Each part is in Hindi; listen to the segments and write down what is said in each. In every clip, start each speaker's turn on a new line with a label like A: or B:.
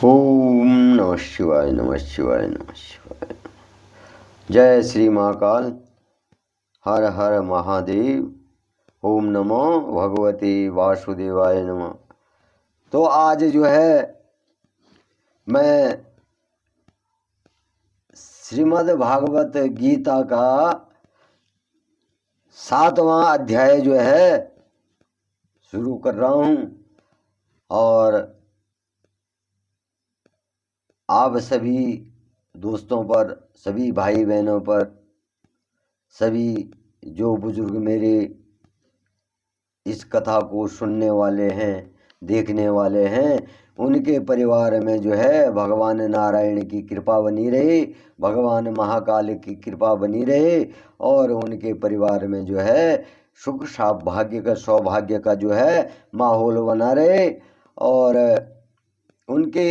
A: ओम नमः शिवाय नमः शिवाय नमः शिवाय। जय श्री महाकाल। हर हर महादेव। ओम नमो भगवते वासुदेवाय नमः। तो आज जो है मैं श्रीमद् भागवत गीता का 7वां अध्याय जो है शुरू कर रहा हूँ और आप सभी दोस्तों पर, सभी भाई बहनों पर, सभी जो बुजुर्ग मेरे इस कथा को सुनने वाले हैं, देखने वाले हैं, उनके परिवार में जो है भगवान नारायण की कृपा बनी रहे, भगवान महाकाल की कृपा बनी रहे और उनके परिवार में जो है सुख सौभाग्य का जो है माहौल बना रहे और उनके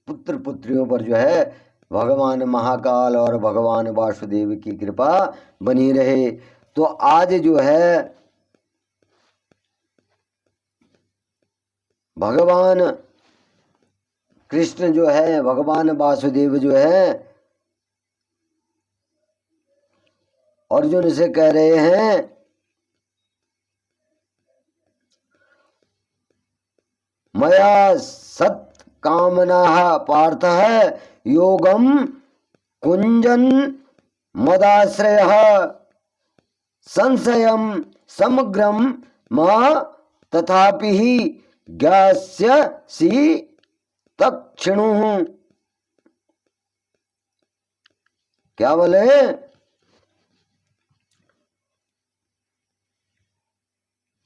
A: पुत्र पुत्रियों पर जो है भगवान महाकाल और भगवान वासुदेव की कृपा बनी रहे। तो आज जो है भगवान कृष्ण जो है, भगवान वासुदेव जो है अर्जुन से कह रहे हैं मया सत कामना पार्थ योगम कुंजन मदाश्रय संशयम समग्रम मा तथापि ज्ञास्यसि तत्क्षणु। क्या बोले?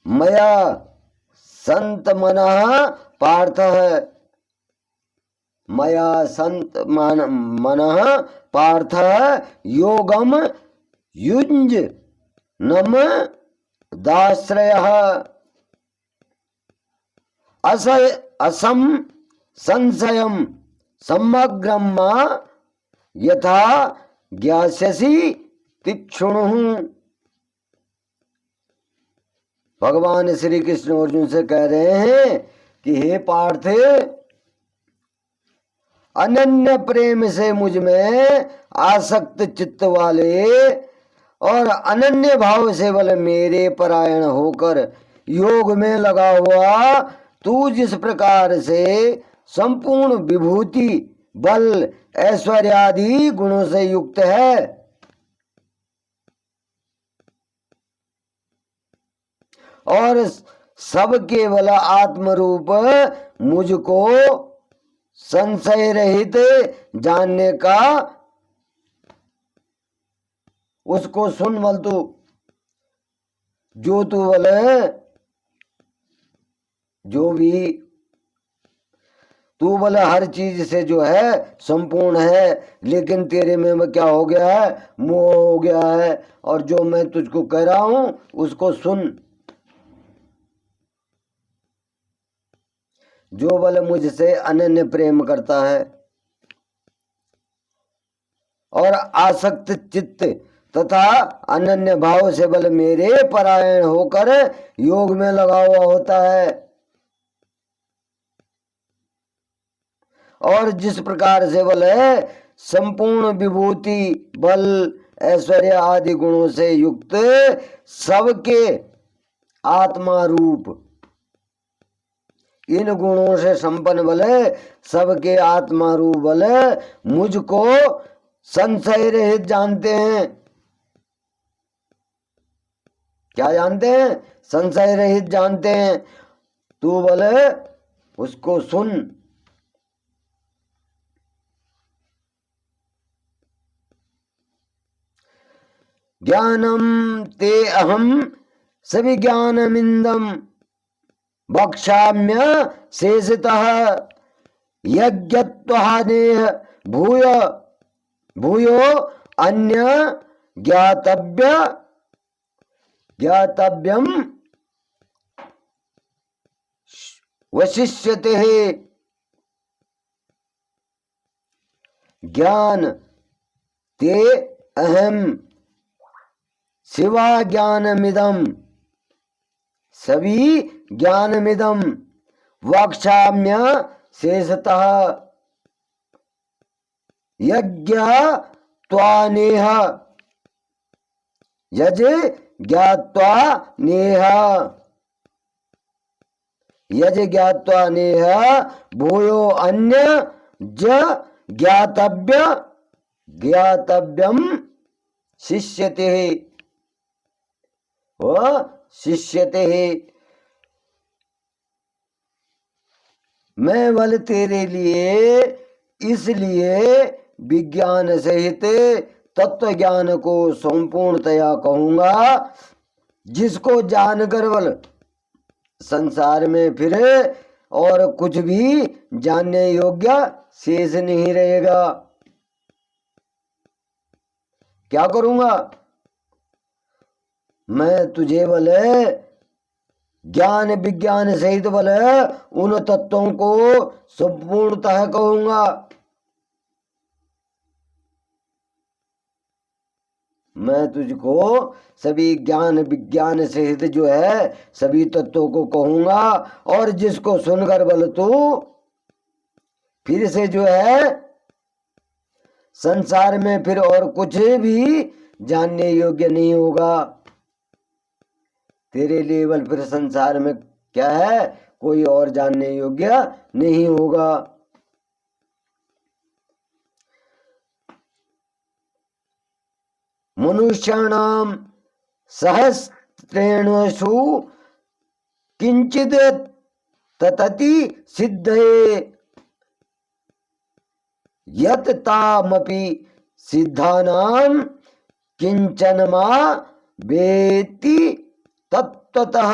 A: मया संत मनः पार्थ मया संत मनः पार्थ योगम युञ्ज नम दाश्रयः असम संशयम समग्रम मा यथा ज्ञास्यसि तीक्ष्णुः। भगवान श्री कृष्ण अर्जुन से कह रहे हैं कि हे पार्थ, अनन्य प्रेम से मुझ में आसक्त चित्त वाले और अनन्य भाव से बल मेरे परायण होकर योग में लगा हुआ तू जिस प्रकार से संपूर्ण विभूति बल ऐश्वर्य आदि गुणों से युक्त है और सब केवल आत्मरूप मुझको संशय रहित जानने का, उसको सुन बल तू, जो तू बोले, जो भी तू बोले हर चीज से जो है संपूर्ण है, लेकिन तेरे में क्या हो गया है? मोह हो गया है। और जो मैं तुझको कह रहा हूं उसको सुन। जो बल मुझसे अनन्य प्रेम करता है और आसक्त चित्त तथा अनन्य भाव से बल मेरे परायण होकर योग में लगा हुआ होता है और जिस प्रकार से बल है संपूर्ण विभूति बल ऐश्वर्य आदि गुणों से युक्त सबके आत्मा रूप, इन गुणों से संपन्न बल सबके आत्मा रूप बल मुझको संशय रहित जानते हैं। क्या जानते हैं? संशय रहित जानते हैं। तू बोले उसको सुन। ज्ञानम ते अहम सविज्ञानमिंदम वक्ष्याम्य शेषतः यज्ञत्वहानेह भूय भूयो अन्य ज्ञातव्यम वशिष्यते। ज्ञान ते अहम शिवा ज्ञानमिदम, सभी ज्ञानमिदम वक्ष्याम्य शेषतः यज्ञ त्वानेह यज ज्ञात्वा नेह यज ज्ञात्वा नेह भूयो अन्य ज ज्ञातव्यम शिष्यते शिष्यते। मैं बल तेरे लिए इसलिए विज्ञान सहित तत्व ज्ञान को संपूर्णतया कहूंगा, जिसको जानकर बल संसार में फिर और कुछ भी जानने योग्य शेष नहीं रहेगा। क्या करूंगा मैं तुझे बल ज्ञान विज्ञान सहित बल उन तत्वों को संपूर्णतः कहूंगा। मैं तुझको सभी ज्ञान विज्ञान सहित जो है सभी तत्वों को कहूंगा, और जिसको सुनकर बल तू फिर से जो है संसार में फिर और कुछ भी जानने योग्य नहीं होगा। तेरे लिए बल फिर संसार में क्या है, कोई और जानने योग्य नहीं होगा। मनुष्याणाम सहस्रेणुषु किंचिद ततति सिद्धये यत तामपि सिद्धानाम किंचनमा वेति तत्वतः।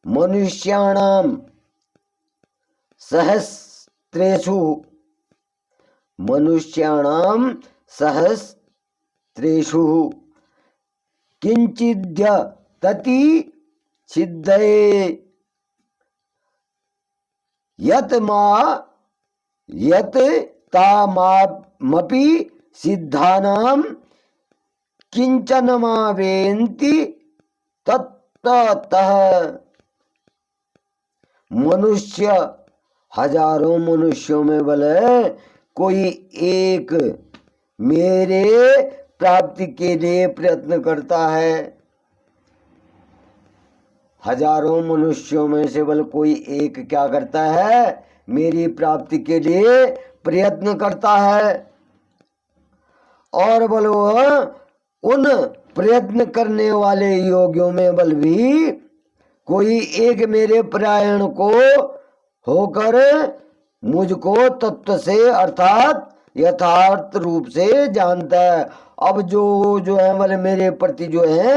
A: मनुष्याणाम सहस्रेषु मनुष्याणाम सहस्रेषु किंचिद्य तति सिद्धये यत तामपि सिद्धानां किंचनमावेन्ति तत्ततः। मनुष्य हजारों मनुष्यों में बल कोई एक मेरे प्राप्ति के लिए प्रयत्न करता है। हजारों मनुष्यों में से बल कोई एक क्या करता है, मेरी प्राप्ति के लिए प्रयत्न करता है। और बल वह उन प्रयत्न करने वाले योगियों में बल भी कोई एक मेरे परायण को होकर मुझको तत्व से अर्थात यथार्थ रूप से जानता है। अब जो है बल मेरे प्रति जो है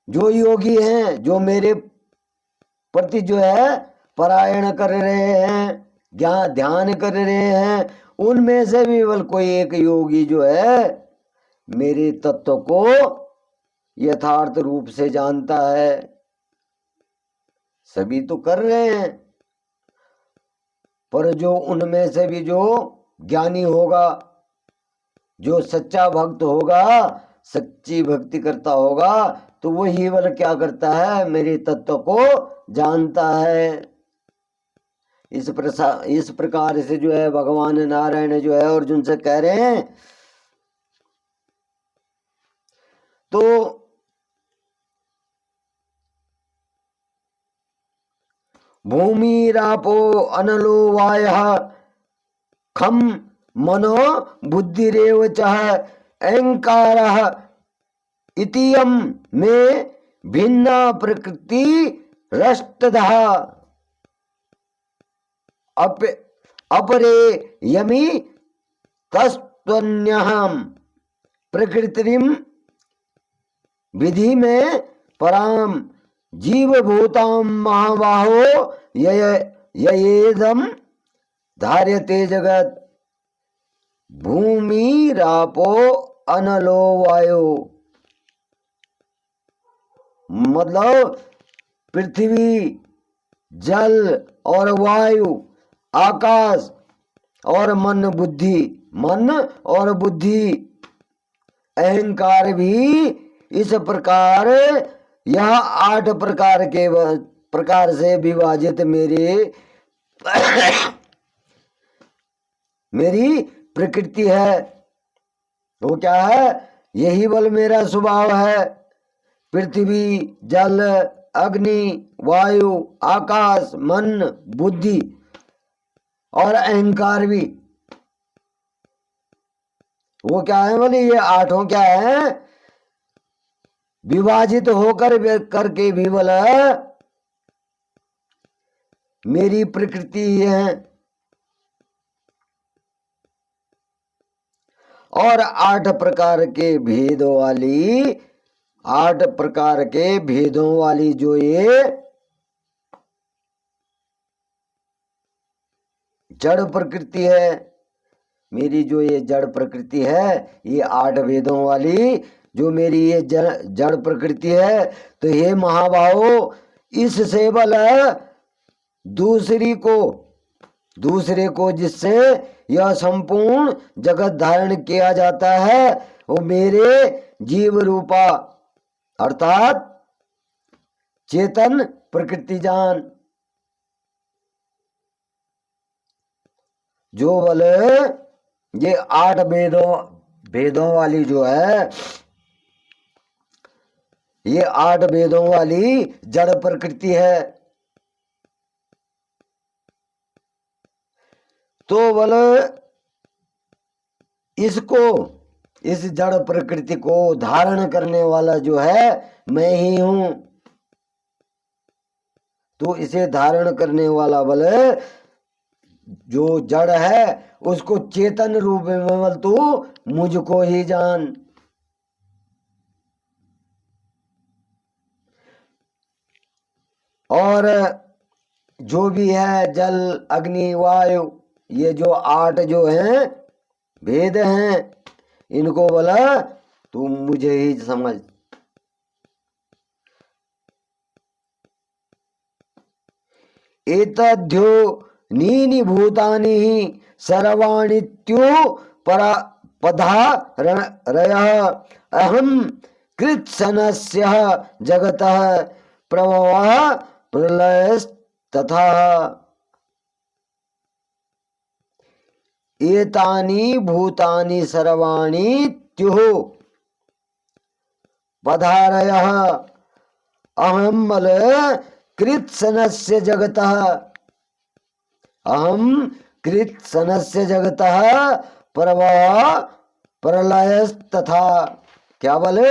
A: जो योगी हैं, जो मेरे प्रति जो है परायण कर रहे हैं, ध्यान कर रहे हैं, उनमें से भी बल कोई एक योगी जो है मेरे तत्व को यथार्थ रूप से जानता है। सभी तो कर रहे हैं, पर जो उनमें से भी जो ज्ञानी होगा, जो सच्चा भक्त होगा, सच्ची भक्ति करता होगा, तो वही बल क्या करता है, मेरे तत्व को जानता है। इस प्रकार से जो है भगवान नारायण जो है अर्जुन से कह रहे हैं। तो भूमिरापो अनलो वायः खम मनो बुद्धिरेव च अहंकारः इतियम में भिन्ना प्रकृति रष्टधः अपरे यमी तस्त्वन्यहं प्रकृतिम विधि में पराम जीवभूतां महाबाहो ययेदं धार्यते जगत भूमिरापो अनलो वायो। मतलब पृथ्वी, जल और वायु, आकाश और मन और बुद्धि, अहंकार भी इस प्रकार यह 8 प्रकार से विभाजित मेरी प्रकृति है। वो क्या है? यही बल मेरा स्वभाव है। पृथ्वी, जल, अग्नि, वायु, आकाश, मन, बुद्धि और अहंकार भी। वो क्या है बोले? ये 8 क्या है? विभाजित होकर करके भी बोला मेरी प्रकृति है। और 8 प्रकार के भेदों वाली 8 प्रकार के भेदों वाली जो ये जड़ प्रकृति है, मेरी जो ये जड़ प्रकृति है, ये 8 भेदों वाली जो मेरी ये जड़ प्रकृति है, तो ये महाभावो इससे बल दूसरे को जिससे यह संपूर्ण जगत धारण किया जाता है, वो मेरे जीव रूपा अर्थात चेतन प्रकृति जान। जो बल ये 8 भेदों वाली जो है, ये 8 भेदों वाली जड़ प्रकृति है। तो बल इस जड़ प्रकृति को धारण करने वाला जो है मैं ही हूं। तो इसे धारण करने वाला बल जो जड़ है उसको चेतन रूप में बल तू मुझको ही जान। और जो भी है जल, अग्नि, वायु, ये जो 8 जो हैं भेद हैं, इनको बोला तू मुझे ही समझ। एतद्यो नीनि भूतानि सर्वाणित्यो पधारयः अहं कृत्सनस्य जगतः प्रभवः प्रलयस्तथा। एतानि भूतानि सर्वाणि त्युः पधारयः अहं बल कृत्सनस्य जगतः अहं कृत्सनस्य जगतः प्रभवः प्रलयस्तथा। क्या बोले?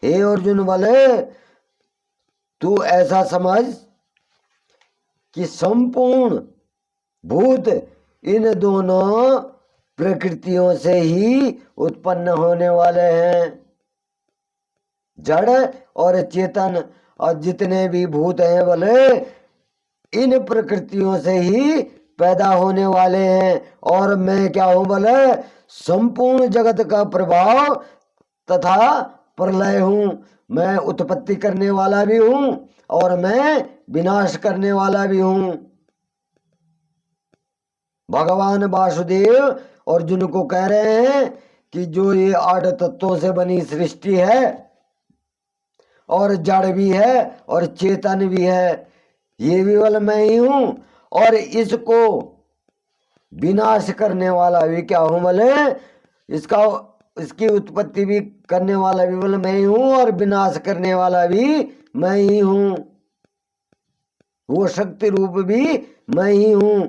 A: हे अर्जुन बोले तू ऐसा समझ कि संपूर्ण भूत इन दोनों प्रकृतियों से ही उत्पन्न होने वाले हैं। जड़ और चेतन और जितने भी भूत हैं बोले इन प्रकृतियों से ही पैदा होने वाले हैं। और मैं क्या हूं बोले? संपूर्ण जगत का प्रभाव तथा प्रलय हूं। मैं उत्पत्ति करने वाला भी हूं और मैं विनाश करने वाला भी हूं। भगवान वासुदेव अर्जुन को कह रहे हैं कि जो ये 8 तत्वों से बनी सृष्टि है और जड़ भी है और चेतन भी है, ये भी बल मैं ही हूं। और इसको विनाश करने वाला भी क्या हूं बोले? इसकी उत्पत्ति भी करने वाला भी बल मैं ही हूं और विनाश करने वाला भी मैं ही हूं। वो शक्ति रूप भी मैं ही हूं।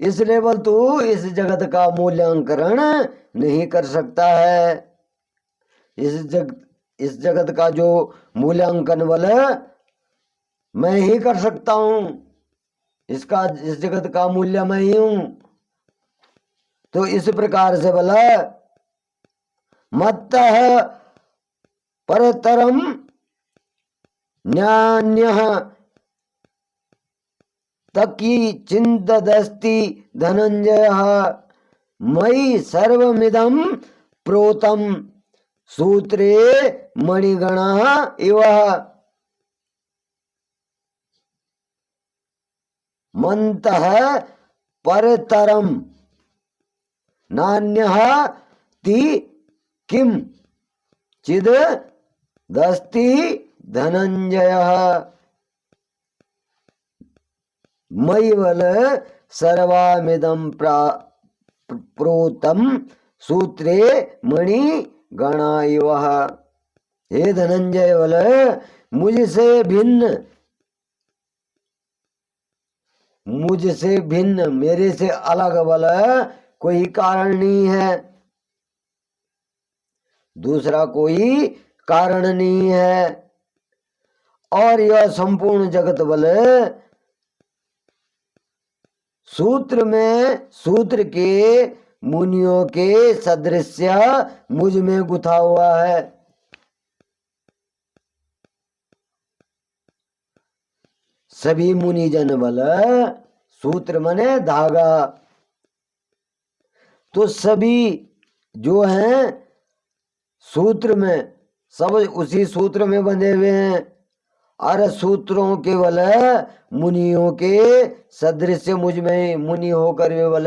A: इसलिए बल तू इस जगत का मूल्यांकन नहीं कर सकता है। इस जगत का जो मूल्यांकन बल मैं ही कर सकता हूं। इस जगत का मूल्य मैं ही हूं। तो इस प्रकार से बोला मत्तः परतरम न्यान्यः तकी चिंतदस्ति धनंजयः मयि सर्वमिदं प्रोतम सूत्रे मणिगणः इव। मन्तः परतरम नान्यः ति किम चिद दस्ति धनंजय मयि बल सर्वामिदं प्रोतम सूत्रे मणि गणा इव। हे धनंजय बल, मुझसे भिन्न मेरे से अलग बल कोई कारण नहीं है, दूसरा कोई कारण नहीं है। और यह संपूर्ण जगत बल सूत्र के मुनियों के सदृश्य मुझ में गुथा हुआ है। सभी मुनिजन बल, सूत्र मने धागा, तो सभी जो हैं सूत्र में, सब उसी सूत्र में बंधे हुए हैं। और सूत्रों के बल मुनियों के सदृश मुझ में, मुनि होकर वे बल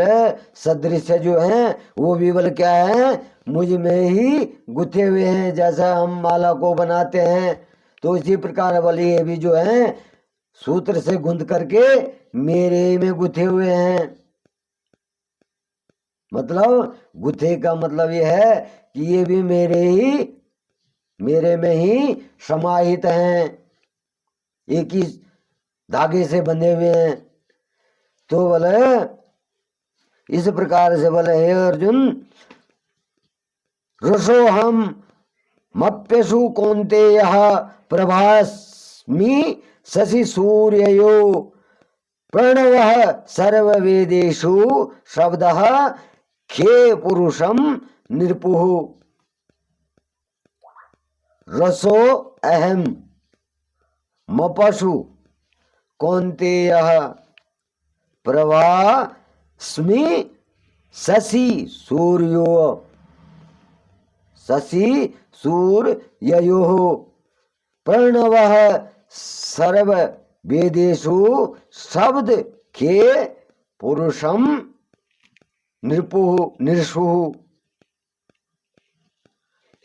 A: सदृश जो हैं वो भी बल क्या है, मुझ में ही गुथे हुए हैं। जैसा हम माला को बनाते हैं तो इसी प्रकार बल ये भी जो है सूत्र से गूंथ करके मेरे में गुथे हुए हैं। मतलब गुथे का मतलब ये है कि ये भी मेरे में ही समाहित हैं, एक ही धागे से बंधे हुए हैं। तो बोले इस प्रकार से बोले, हे अर्जुन, ऋषो हम मप्यसु कौन्तेय प्रभास्मि शशि सूर्ययो प्रणव सर्ववेदेषु शब्द खे पुरुषम निर्पुः। रसो अहम मपशु कौन्तेय प्रभास्मि शशि सूर्ययोः प्रणव सर्व वेदेषु शब्द खे पुरुषम नृषुः।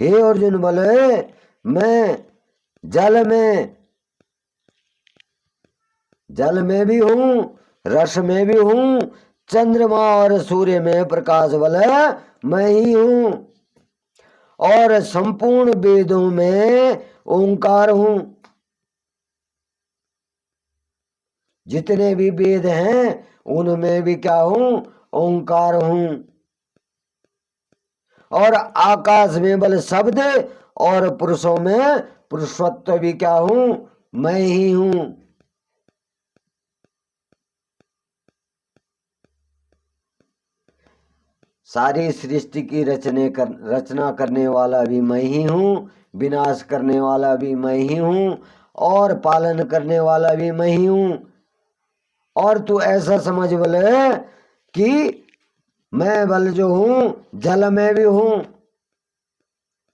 A: हे अर्जुन बोले, मैं जल में भी हूँ, रस में भी हूँ, चंद्रमा और सूर्य में प्रकाश बल मैं ही हूँ, और संपूर्ण वेदों में ओंकार हूँ। जितने भी वेद हैं उनमें भी क्या हूँ, ओंकार हूँ। और आकाश में बल शब्द और पुरुषों में पुरुषत्व भी क्या हूँ, मैं ही हूँ। सारी सृष्टि की रचना करने वाला भी मैं ही हूँ, विनाश करने वाला भी मैं ही हूँ, और पालन करने वाला भी मैं ही हूँ। और तू ऐसा समझ बल कि मैं बल जो हूँ जल में भी हूँ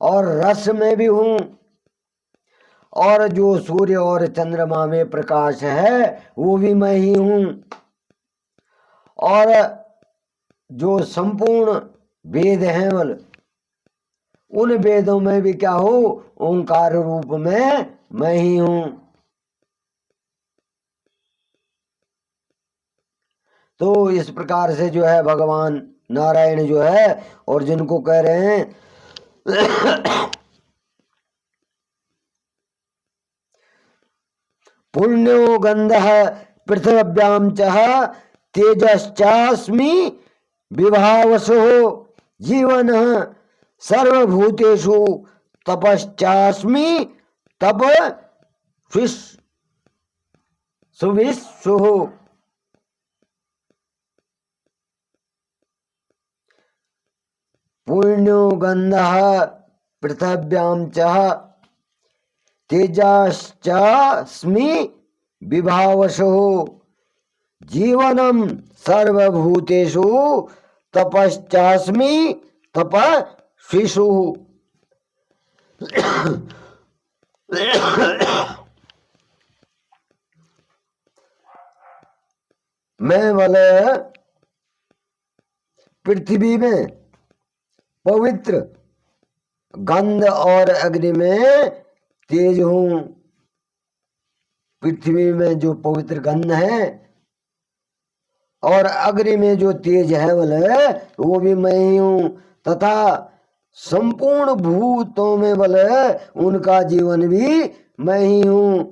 A: और रस में भी हूँ, और जो सूर्य और चंद्रमा में प्रकाश है वो भी मैं ही हूँ, और जो संपूर्ण वेद हैं बल उन वेदों में भी क्या हो, ओंकार रूप में मैं ही हूँ। तो इस प्रकार से जो है भगवान नारायण जो है अर्जुन को कह रहे हैं पुण्यो गंधः पृथिव्यां च तेजश्चास्मि विभावसो जीवनः सर्वभूतेषु तपश्चास्मि तप सुविशुः। पुण्यो गंधः पृथिव्यां च तेजश्चास्मि विभावसो जीवनम सर्वभूतेषु तपश्चास्मि तपस्विषु। मैं बोले पृथ्वी में पवित्र गंध और अग्नि में तेज हूं। पृथ्वी में जो पवित्र गंध है और अग्नि में जो तेज है बोले वो भी मैं ही हूं। तथा संपूर्ण भूतों में बोले उनका जीवन भी मैं ही हूं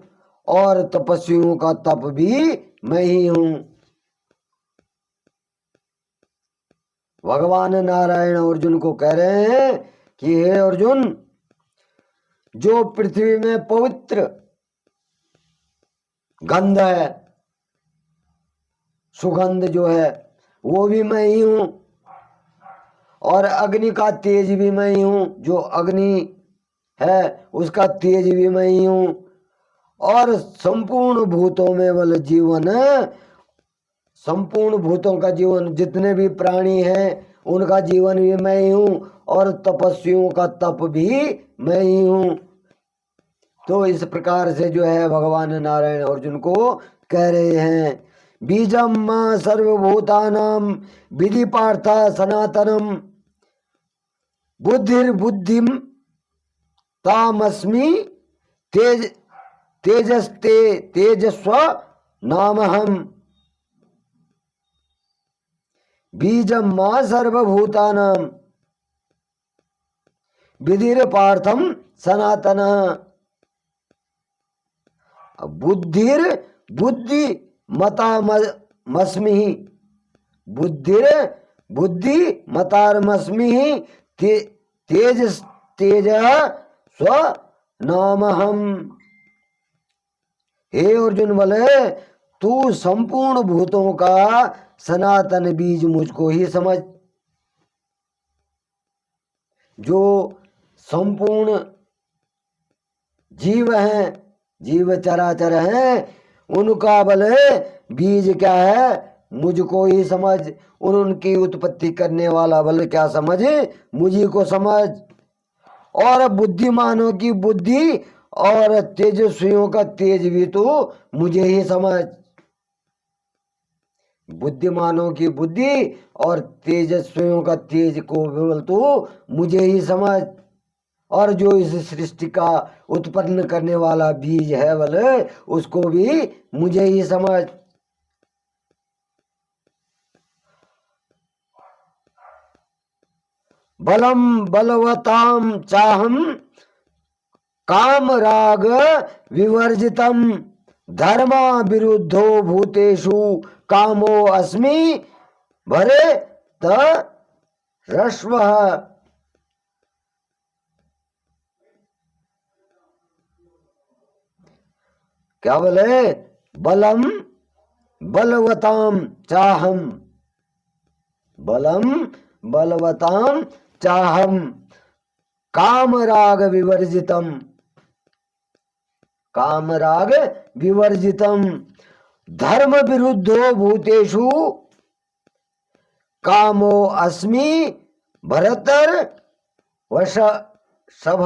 A: और तपस्वियों का तप भी मैं ही हूं। भगवान नारायण अर्जुन को कह रहे हैं कि हे अर्जुन, जो पृथ्वी में पवित्र गंध है, सुगंध जो है वो भी मैं ही हूं और अग्नि का तेज भी मैं ही हूं। जो अग्नि है उसका तेज भी मैं ही हूं और संपूर्ण भूतों में बल जीवन, संपूर्ण भूतों का जीवन, जितने भी प्राणी हैं उनका जीवन भी मैं ही हूं और तपस्वियों का तप भी मैं ही हूं। तो इस प्रकार से जो है भगवान नारायण अर्जुन को कह रहे हैं, बीजम मां सर्वभूतानां विधि पार्थ सनातनम बुद्धिर्बुद्धिम तामस्मि तेज तेजस्ते तेजस्व नामहम। बीजम मां सर्वभूतानां विधिर पार्थम सनातन। बुद्धिर बुद्धि मतामस्मि, बुद्धिर बुद्धि मतामस्मि तेज तेज स्व नामहम। हे अर्जुन बोले, तू संपूर्ण भूतों का सनातन बीज मुझको ही समझ। जो संपूर्ण जीव हैं, जीव चराचर हैं, उनका बोले बीज क्या है मुझको ही समझ। उनकी उत्पत्ति करने वाला बल क्या समझ, मुझी को समझ। और बुद्धिमानों की बुद्धि और तेजस्वियों का तेज भी तो मुझे ही समझ। बुद्धिमानों की बुद्धि और तेजस्वियों का तेज को बोल तो मुझे ही समझ। और जो इस सृष्टि का उत्पन्न करने वाला बीज है बोले उसको भी मुझे ही समझ। बलम बलवताम चाहम काम राग विवर्जितम धर्मा विरुद्धो भूतेषु कामो अस्मि भरे त रश्व। क्या बोले, बलम बलवताम चाहम, बलम बलवताम चाहम काम राग विवर्जितम, काम राग विवर्जितम धर्म विरुद्धो भूतेषु कामो अस्मि भरतर वश सभ।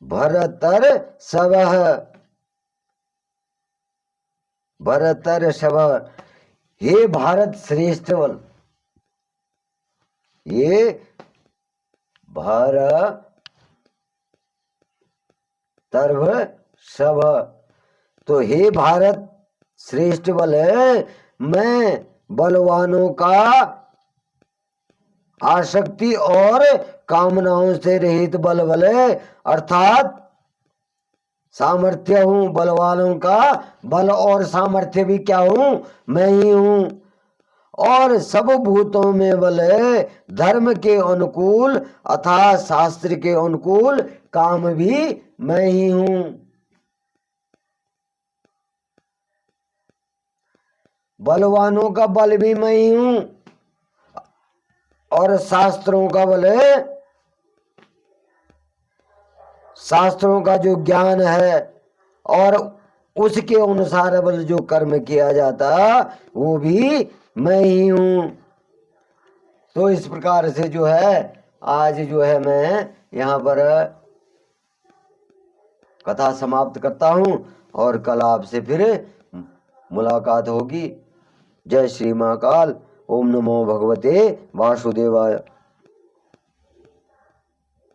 A: भरतर सवह, भरतर सभ। हे भारत श्रेष्ठ बल, ये भारत तरभ सभ। तो हे भारत श्रेष्ठ बल है, मैं बलवानों का आसक्ति और कामनाओं से रहित बल है, अर्थात सामर्थ्य हूं। बलवानों का बल और सामर्थ्य भी क्या हूं, मैं ही हूं। और सब भूतों में बल है, धर्म के अनुकूल अथवा शास्त्र के अनुकूल काम भी मैं ही हूं। बलवानों का बल भी मैं ही हूं और शास्त्रों का बल है, शास्त्रों का जो ज्ञान है और उसके अनुसार बल जो कर्म किया जाता वो भी मैं ही हूं। तो इस प्रकार से जो है आज जो है मैं यहाँ पर कथा समाप्त करता हूं और कल आपसे फिर मुलाकात होगी। जय श्री महाकाल। ओम नमो भगवते वासुदेवाय।